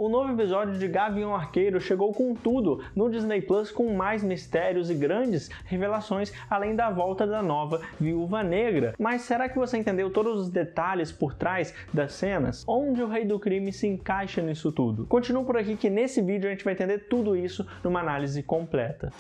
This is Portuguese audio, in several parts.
O novo episódio de Gavião Arqueiro chegou com tudo no Disney Plus, com mais mistérios e grandes revelações, além da volta da nova Viúva Negra. Mas será que você entendeu todos os detalhes por trás das cenas? Onde o Rei do Crime se encaixa nisso tudo? Continua por aqui que nesse vídeo a gente vai entender tudo isso numa análise completa.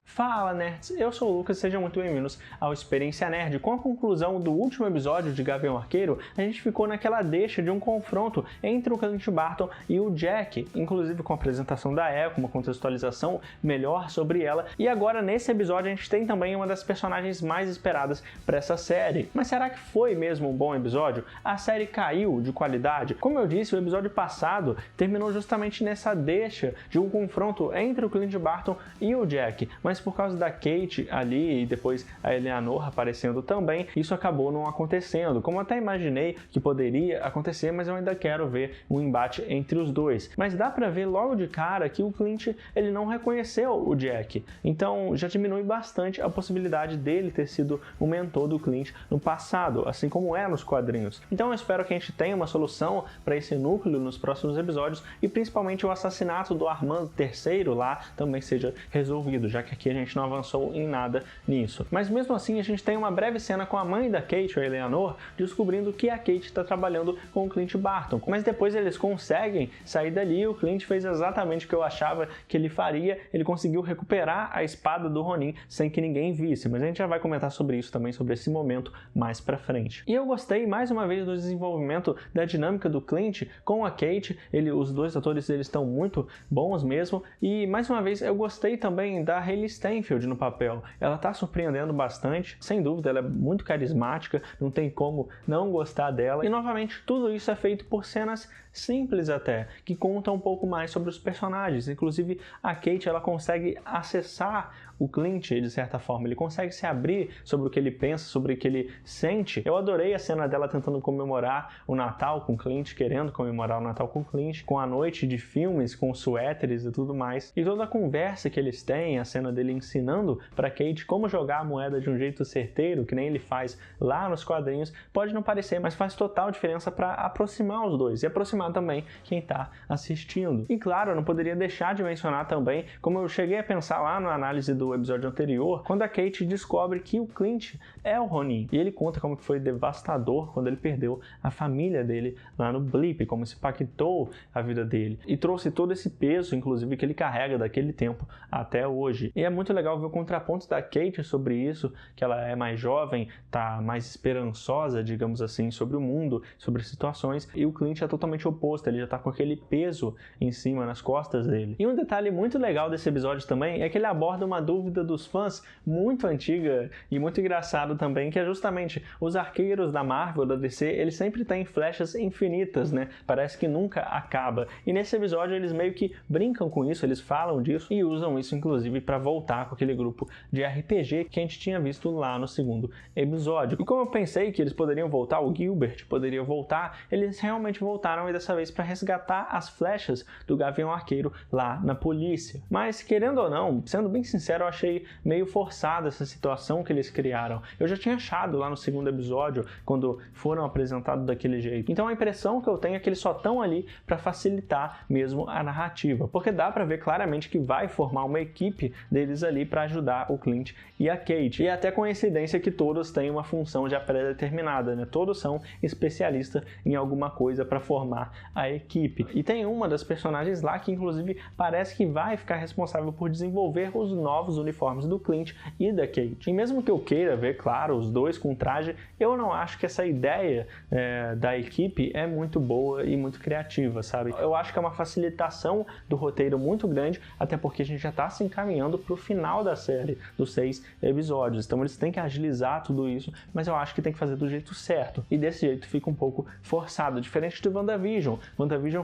Fala nerds, eu sou o Lucas, sejam muito bem-vindos ao Experiência Nerd. Com a conclusão do último episódio de Gavião Arqueiro, a gente ficou naquela deixa de um confronto entre o Clint Barton e o Jack, inclusive com a apresentação da Echo, uma contextualização melhor sobre ela, e agora nesse episódio a gente tem também uma das personagens mais esperadas para essa série. Mas será que foi mesmo um bom episódio? A série caiu de qualidade? Como eu disse, o episódio passado terminou justamente nessa deixa de um confronto entre o Clint Barton e o Jack, mas por causa da Kate ali e depois a Eleanor aparecendo também, isso acabou não acontecendo, como eu até imaginei que poderia acontecer, mas eu ainda quero ver um embate entre os dois. Mas dá pra ver logo de cara que o Clint ele não reconheceu o Jack, então já diminui bastante a possibilidade dele ter sido o mentor do Clint no passado, assim como é nos quadrinhos. Então eu espero que a gente tenha uma solução para esse núcleo nos próximos episódios e principalmente o assassinato do Armando III lá também seja resolvido, já que aqui a gente não avançou em nada nisso. Mas mesmo assim a gente tem uma breve cena com a mãe da Kate, a Eleanor, descobrindo que a Kate está trabalhando com o Clint Barton. Mas depois eles conseguem sair dali e o Clint fez exatamente o que eu achava que ele faria, ele conseguiu recuperar a espada do Ronin sem que ninguém visse, mas a gente já vai comentar sobre isso também, sobre esse momento mais pra frente. E eu gostei mais uma vez do desenvolvimento da dinâmica do Clint com a Kate, os dois atores eles estão muito bons mesmo, e mais uma vez eu gostei também da Hailee Steinfeld no papel. Ela tá surpreendendo bastante, sem dúvida, ela é muito carismática, não tem como não gostar dela. E novamente, tudo isso é feito por cenas simples até, que contam um pouco mais sobre os personagens. Inclusive, a Kate, ela consegue acessar o Clint, de certa forma, ele consegue se abrir sobre o que ele pensa, sobre o que ele sente. Eu adorei a cena dela tentando comemorar o Natal com o Clint, querendo comemorar o Natal com o Clint, com a noite de filmes, com suéteres e tudo mais. E toda a conversa que eles têm, a cena dele ensinando para Kate como jogar a moeda de um jeito certeiro, que nem ele faz lá nos quadrinhos, pode não parecer, mas faz total diferença para aproximar os dois e aproximar também quem está assistindo. E claro, eu não poderia deixar de mencionar também, como eu cheguei a pensar lá na análise do episódio anterior, quando a Kate descobre que o Clint é o Ronin, e ele conta como que foi devastador quando ele perdeu a família dele lá no Blip, como isso impactou a vida dele, e trouxe todo esse peso, inclusive, que ele carrega daquele tempo até hoje. E é muito legal ver o contraponto da Kate sobre isso, que ela é mais jovem, tá mais esperançosa, digamos assim, sobre o mundo, sobre situações, e o Clint é totalmente oposto, ele já tá com aquele peso em cima, nas costas dele. E um detalhe muito legal desse episódio também é que ele aborda uma dúvida dos fãs muito antiga e muito engraçado também, que é justamente os arqueiros da Marvel, da DC, eles sempre têm flechas infinitas, né? Parece que nunca acaba. E nesse episódio eles meio que brincam com isso, eles falam disso e usam isso inclusive para voltar com aquele grupo de RPG que a gente tinha visto lá no segundo episódio. E como eu pensei que eles poderiam voltar, o Gilbert poderia voltar, eles realmente voltaram e dessa vez para resgatar as flechas do Gavião Arqueiro lá na polícia. Mas querendo ou não, sendo bem sincero, eu achei meio forçada essa situação que eles criaram. Eu já tinha achado lá no segundo episódio, quando foram apresentados daquele jeito. Então a impressão que eu tenho é que eles só estão ali para facilitar mesmo a narrativa, porque dá para ver claramente que vai formar uma equipe deles ali para ajudar o Clint e a Kate. E é até coincidência que todos têm uma função já pré-determinada, né? Todos são especialistas em alguma coisa para formar a equipe. E tem uma das personagens lá que inclusive parece que vai ficar responsável por desenvolver os novos uniformes do Clint e da Kate. E mesmo que eu queira ver, claro, os dois com traje, eu não acho que essa ideia da equipe é muito boa e muito criativa, sabe? Eu acho que é uma facilitação do roteiro muito grande, até porque a gente já está se encaminhando para o final da série, dos 6 episódios. Então eles têm que agilizar tudo isso, mas eu acho que tem que fazer do jeito certo. E desse jeito fica um pouco forçado, diferente do WandaVision. WandaVision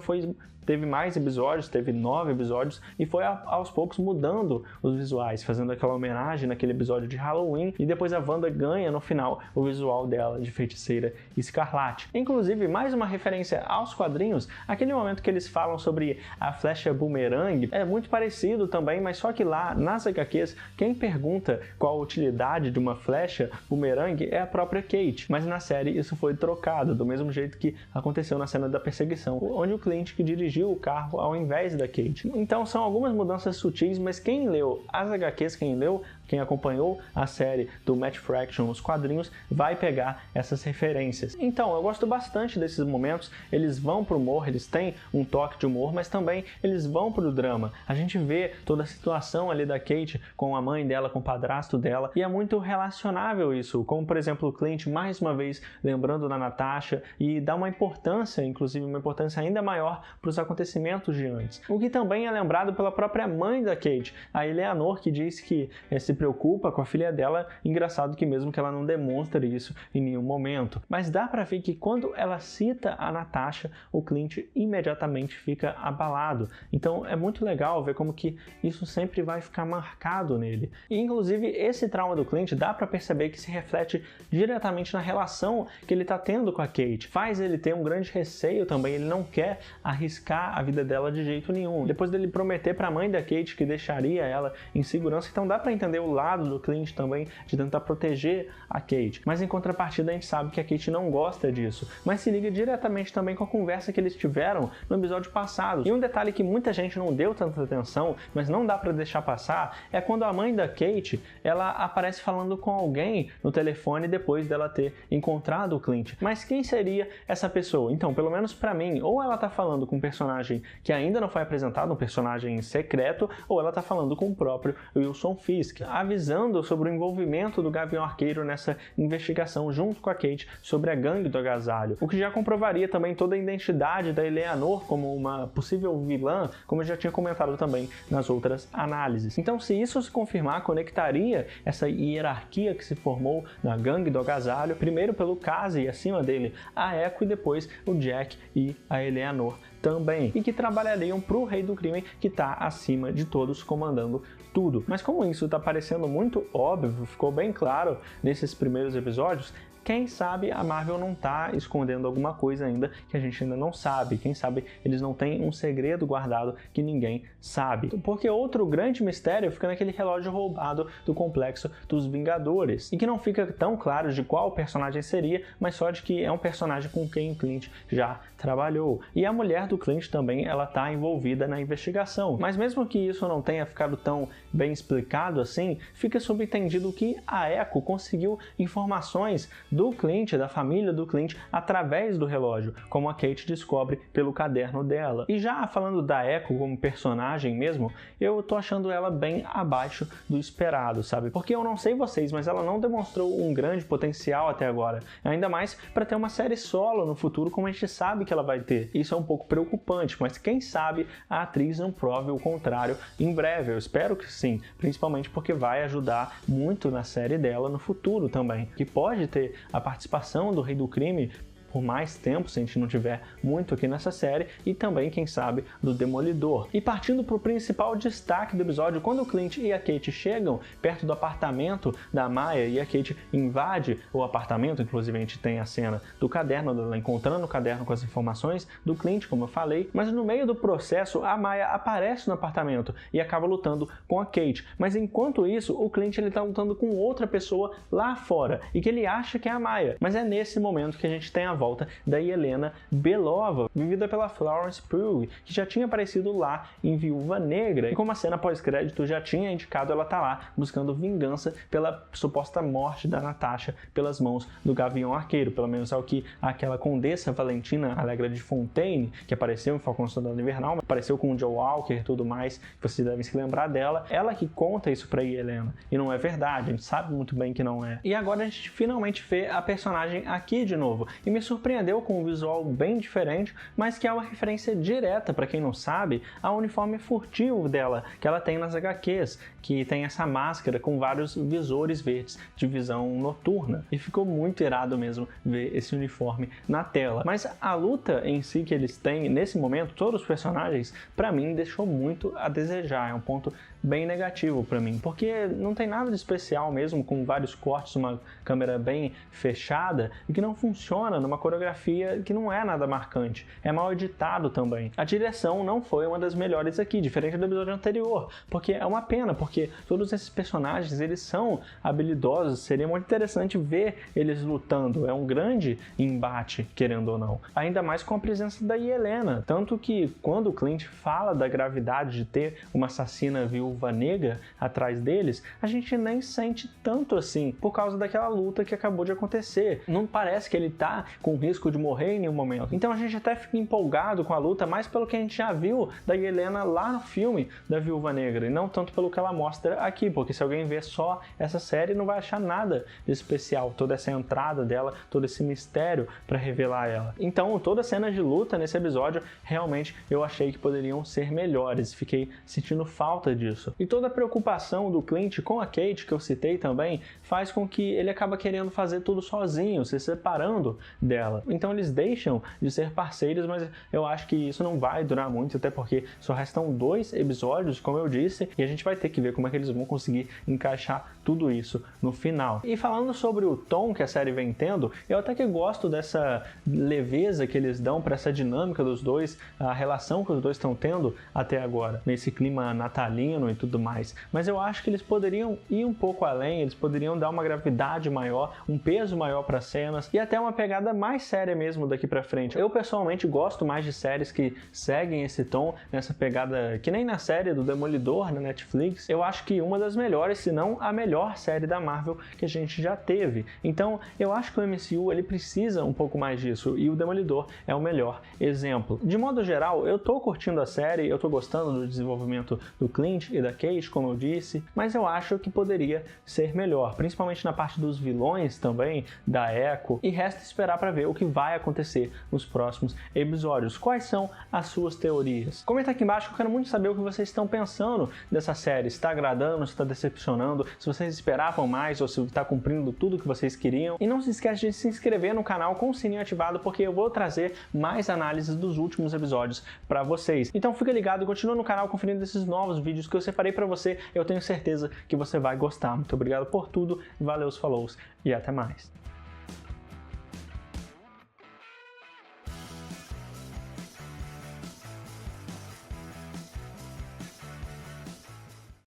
teve mais episódios, teve 9 episódios, e foi aos poucos mudando os visuais, fazendo aquela homenagem naquele episódio de Halloween, e depois a Wanda ganha no final o visual dela de Feiticeira Escarlate. Inclusive, mais uma referência aos quadrinhos, aquele momento que eles falam sobre a flecha boomerang é muito parecido também, mas só que lá nas HQs, quem pergunta qual a utilidade de uma flecha boomerang é a própria Kate, mas na série isso foi trocado, do mesmo jeito que aconteceu na cena da perseguição, onde o Clint que dirigiu o carro ao invés da Kate. Então são algumas mudanças sutis, mas quem leu as HQs, quem acompanhou a série do Matt Fraction, os quadrinhos, vai pegar essas referências. Então, eu gosto bastante desses momentos, eles vão pro humor, eles têm um toque de humor, mas também eles vão pro drama. A gente vê toda a situação ali da Kate com a mãe dela, com o padrasto dela, e é muito relacionável isso, como por exemplo o Clint, mais uma vez, lembrando da Natasha, e dá uma importância, inclusive uma importância ainda maior para os acontecimentos de antes. O que também é lembrado pela própria mãe da Kate, a Eleanor, que diz que se preocupa com a filha dela, engraçado que mesmo que ela não demonstre isso em nenhum momento. Mas dá pra ver que quando ela cita a Natasha, o Clint imediatamente fica abalado. Então é muito legal ver como que isso sempre vai ficar marcado nele. E inclusive esse trauma do Clint dá pra perceber que se reflete diretamente na relação que ele tá tendo com a Kate. Faz ele ter um grande receio também, ele não quer arriscar a vida dela de jeito nenhum. Depois dele prometer pra mãe da Kate que deixaria ela em segurança, então dá pra entender o lado do Clint também de tentar proteger a Kate. Mas em contrapartida a gente sabe que a Kate não gosta disso, mas se liga diretamente também com a conversa que eles tiveram no episódio passado. E um detalhe que muita gente não deu tanta atenção, mas não dá pra deixar passar, é quando a mãe da Kate, ela aparece falando com alguém no telefone depois dela ter encontrado o Clint. Mas quem seria essa pessoa? Então, pelo menos pra mim, ou ela tá falando com um personagem que ainda não foi apresentado, um personagem secreto, ou ela tá falando com o próprio Wilson Fisk, avisando sobre o envolvimento do Gavião Arqueiro nessa investigação junto com a Kate sobre a gangue do agasalho, o que já comprovaria também toda a identidade da Eleanor como uma possível vilã, como eu já tinha comentado também nas outras análises. Então, se isso se confirmar, conectaria essa hierarquia que se formou na gangue do agasalho, primeiro pelo Cassie e acima dele a Echo, e depois o Jack e a Eleanor também, e que trabalhariam para o Rei do Crime, que está acima de todos, comandando tudo. Mas como isso está parecendo muito óbvio, ficou bem claro nesses primeiros episódios, quem sabe a Marvel não está escondendo alguma coisa ainda que a gente ainda não sabe. Quem sabe eles não têm um segredo guardado que ninguém sabe. Porque outro grande mistério fica naquele relógio roubado do complexo dos Vingadores, e que não fica tão claro de qual personagem seria, mas só de que é um personagem com quem o Clint já trabalhou. E a mulher do Clint também, ela está envolvida na investigação. Mas mesmo que isso não tenha ficado tão bem explicado assim, fica subentendido que a Echo conseguiu informações do Clint, da família do Clint, através do relógio, como a Kate descobre pelo caderno dela. E já falando da Echo como personagem mesmo, eu tô achando ela bem abaixo do esperado, sabe? Porque eu não sei vocês, mas ela não demonstrou um grande potencial até agora. Ainda mais para ter uma série solo no futuro, como a gente sabe que ela vai ter. Isso é um pouco preocupante, mas quem sabe a atriz não prove o contrário em breve. Eu espero que sim, principalmente porque vai ajudar muito na série dela no futuro também, que pode ter a participação do Rei do Crime por mais tempo, se a gente não tiver muito aqui nessa série, e também, quem sabe, do Demolidor. E partindo para o principal destaque do episódio, quando o Clint e a Kate chegam perto do apartamento da Maya e a Kate invade o apartamento, inclusive a gente tem a cena do caderno, dela encontrando o caderno com as informações do Clint, como eu falei, mas no meio do processo a Maya aparece no apartamento e acaba lutando com a Kate. Mas enquanto isso, o Clint está lutando com outra pessoa lá fora, e que ele acha que é a Maya. Mas é nesse momento que a gente tem a volta da Yelena Belova, vivida pela Florence Pugh, que já tinha aparecido lá em Viúva Negra, e como a cena pós-crédito já tinha indicado, ela tá lá buscando vingança pela suposta morte da Natasha pelas mãos do Gavião Arqueiro, pelo menos é o que aquela Condessa Valentina Allegra de Fontaine, que apareceu em Falcão Soldado Invernal, apareceu com o Joe Walker e tudo mais, vocês devem se lembrar dela, ela que conta isso pra Yelena, e não é verdade, a gente sabe muito bem que não é. E agora a gente finalmente vê a personagem aqui de novo, e me surpreendeu com um visual bem diferente, mas que é uma referência direta, para quem não sabe, ao uniforme furtivo dela, que ela tem nas HQs, que tem essa máscara com vários visores verdes de visão noturna. E ficou muito irado mesmo ver esse uniforme na tela. Mas a luta em si que eles têm nesse momento, todos os personagens, para mim deixou muito a desejar. É um ponto bem negativo para mim, porque não tem nada de especial mesmo, com vários cortes, uma câmera bem fechada e que não funciona numa coreografia que não é nada marcante. É mal editado também. A direção não foi uma das melhores aqui, diferente do episódio anterior, porque é uma pena, porque todos esses personagens, eles são habilidosos, seria muito interessante ver eles lutando. É um grande embate, querendo ou não. Ainda mais com a presença da Yelena, tanto que quando o Clint fala da gravidade de ter uma assassina viúva negra atrás deles, a gente nem sente tanto assim, por causa daquela luta que acabou de acontecer. Não parece que ele tá com risco de morrer em nenhum momento. Então a gente até fica empolgado com a luta, mais pelo que a gente já viu da Yelena lá no filme da Viúva Negra, e não tanto pelo que ela mostra aqui, porque se alguém ver só essa série não vai achar nada de especial, toda essa entrada dela, todo esse mistério para revelar ela. Então toda a cena de luta nesse episódio, realmente eu achei que poderiam ser melhores, fiquei sentindo falta disso. E toda a preocupação do Clint com a Kate, que eu citei também, faz com que ele acaba querendo fazer tudo sozinho, se separando dela. Então eles deixam de ser parceiros, mas eu acho que isso não vai durar muito, até porque só restam 2 episódios, como eu disse, e a gente vai ter que ver como é que eles vão conseguir encaixar tudo isso no final. E falando sobre o tom que a série vem tendo, eu até que gosto dessa leveza que eles dão para essa dinâmica dos dois, a relação que os dois estão tendo até agora, nesse clima natalino e tudo mais. Mas eu acho que eles poderiam ir um pouco além, eles poderiam dar uma gravidade maior, um peso maior para cenas e até uma pegada mais séria mesmo daqui para frente. Eu pessoalmente gosto mais de séries que seguem esse tom, nessa pegada que nem na série do Demolidor na Netflix. Eu acho que uma das melhores, se não a melhor série da Marvel que a gente já teve. Então eu acho que o MCU ele precisa um pouco mais disso, e o Demolidor é o melhor exemplo. De modo geral, eu tô curtindo a série, eu tô gostando do desenvolvimento do Clint e da Kate, como eu disse, mas eu acho que poderia ser melhor, principalmente na parte dos vilões também, da Echo, e resta esperar para ver o que vai acontecer nos próximos episódios. Quais são as suas teorias? Comenta aqui embaixo que eu quero muito saber o que vocês estão pensando dessa série. Se está agradando, se está decepcionando, se vocês esperavam mais ou se está cumprindo tudo que vocês queriam. E não se esquece de se inscrever no canal com o sininho ativado, porque eu vou trazer mais análises dos últimos episódios para vocês. Então fica ligado e continua no canal conferindo esses novos vídeos que eu separei para você. Eu tenho certeza que você vai gostar. Muito obrigado por tudo, valeu, falou e até mais.